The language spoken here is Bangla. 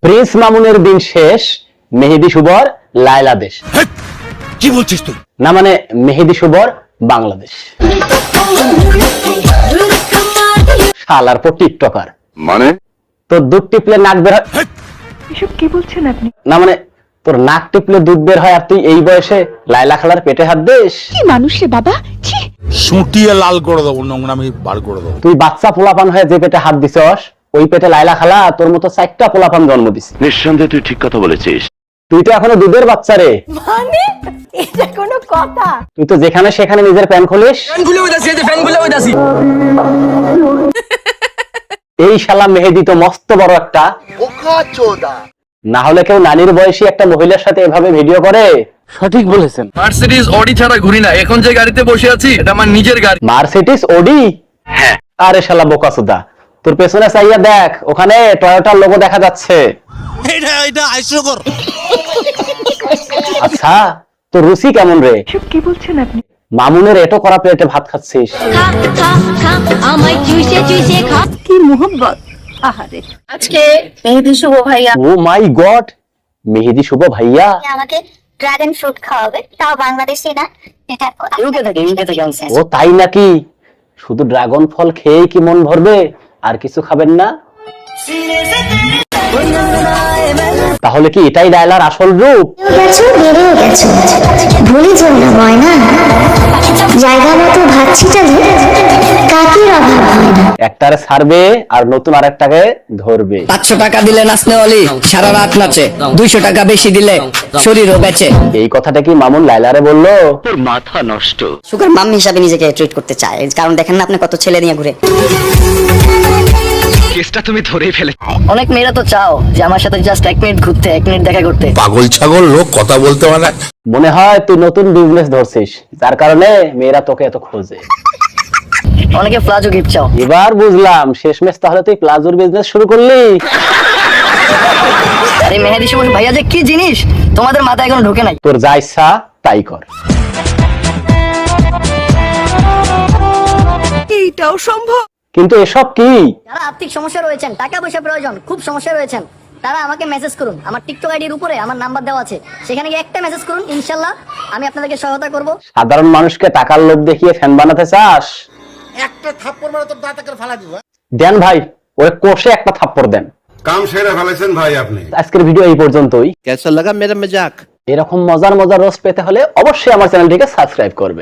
প্রিন্স মামুনের দিন শেষ, মেহেদী শুভর লায়লা দেশ। কি বলছিস তুই? না মানে মেহেদী শুভর বাংলাদেশ। শালার পর টিকটকার মানে তোর দুধ টিপলে নাক বের হয়। এসব কি বলছেন আপনি? না মানে তোর নাক টিপলে দুধ বের হয় আর তুই এই বয়সে লায়লা খালার পেটে হাত দিস? কি মানুষ রে বাবা, ছি। সুটিয়ে লাল করে দেবো, নোংরামি বার করে দেবো। তুই বাচ্চা পোলাপান হয়ে যে পেটে হাত দিছস, ওই পেটে লায়লা খালা তোর মতো 4টা পোলাপান জন্ম দিছে। নিঃসন্দেহে তুই ঠিক কথা বলেছিস। তুই তো এখনো দুধের বাচ্চা রে। মানে এটা কোনো কথা? তুই তো যেখানে সেখানে নিজের প্যান খুলিস। এই শালা মেহেদী তো মস্ত বড় একটা বোকাচোদা। না হলে কেউ নানির বয়সী একটা মহিলার সাথে এভাবে ভিডিও করে? সঠিক বলেছেন। মার্সিডিজ অডি ছাড়া ঘুরি না, এখন যে গাড়িতে বসে আছি এটা আমার নিজের গাড়ি। Mercedes Audi? হ্যাঁ। আরে শালা বোকাচোদা, তোর পেছনে চাইয়া দেখ, ওখানে টয়োটার লোগো দেখা যাচ্ছে। এটা হাস্যকর। আচ্ছা, তোর রুচি কেমন রে? এসব কি বলছেন আপনি? মামুনের এটো করা প্লেটে ভাত খাচ্ছিস। খা খা খা আমায় চুষে চুষে খা। কি মোহব্বত। আহারে, আজকে মেহেদী শুভ ভাইয়া ও মাই গড, মেহেদী শুভ ভাইয়া আমাকে ড্রাগন ফ্রুট খাওয়াবে, তাও বাংলাদেশি না, এটা ইউকে থেকে আনছে। ও তাই নাকি? শুধু ড্রাগন ফল খেয়েই কি মন ভরবে, আর কিছু খাবেন না? তাহলে কি এটাই লায়লার আসল রূপ? গেছো বেড়েও গেছো, ভুলে যাও না ময়না, জায়গা মতো ভাত ছিটালে কাকের অভাব হয় না। একটারে ছাড়বে আর নতুন আরেকটাকে ধরবে। 500 টাকা দিলে নাচনে অলি সারা রাত নাচে, 200 টাকা বেশি দিলে শরীরও বেচে। এই কথাটা কি মামুন লায়লারে বললো? তোর মাথা নষ্ট। সুগার মাম্মি হিসাবে নিজেকে ট্রিট করতে চায়, কারণ দেখেন না আপনি কত ছেলে নিয়ে ঘুরে। কেসটা তুমি ধরেই ফেলে। অনেক মেয়েরা তো চাও যে আমার সাথে জাস্ট 1 মিনিট ঘুরতে, 1 মিনিট দেখা করতে। পাগল ছাগল লোক কথা বলতে পারে। মনে হয় তুই নতুন বিজনেস ধরছিস, যার কারণে মেয়েরা তোকে এত খোঁজে। অনেকে প্লাজো গিফট চাও। এবার বুঝলাম, শেষমেশ তাহলে তুই প্লাজোর বিজনেস শুরু করলি। আরে মেহেদী শুভ ভাইয়া যে কি জিনিস তোমাদের মাথায় এখনো ঢোকে নাই। তোর যা ইচ্ছা তাই কর। এইটাও সম্ভব? কিন্তু এসব কি? যারা আর্থিক সমস্যা রয়েছেন, টাকা পয়সা প্রয়োজন, খুব সমস্যা রয়েছেন, তারা আমাকে মেসেজ করুন। আমার টিকটক আইডির উপরে আমার নাম্বার দেওয়া আছে, সেখানে গিয়ে একটা মেসেজ করুন, ইনশাআল্লাহ আমি আপনাদেরকে সহায়তা করব। সাধারণ মানুষকে টাকার লোভ দেখিয়ে ফ্যান বানাতে চাস? একটা থাপ্পড় মারা তোর দাঁত করে ফালা দিব। দেন ভাই, ওরে কষে একটা থাপ্পড় দেন। কাম সেরে ফেলেছেন ভাই আপনি। আজকের ভিডিও এই পর্যন্তই। কেসা লাগা মেরা মজাক। এরকম মজার মজার রোস্ট পেতে হলে অবশ্যই আমার চ্যানেলটিকে সাবস্ক্রাইব করবে।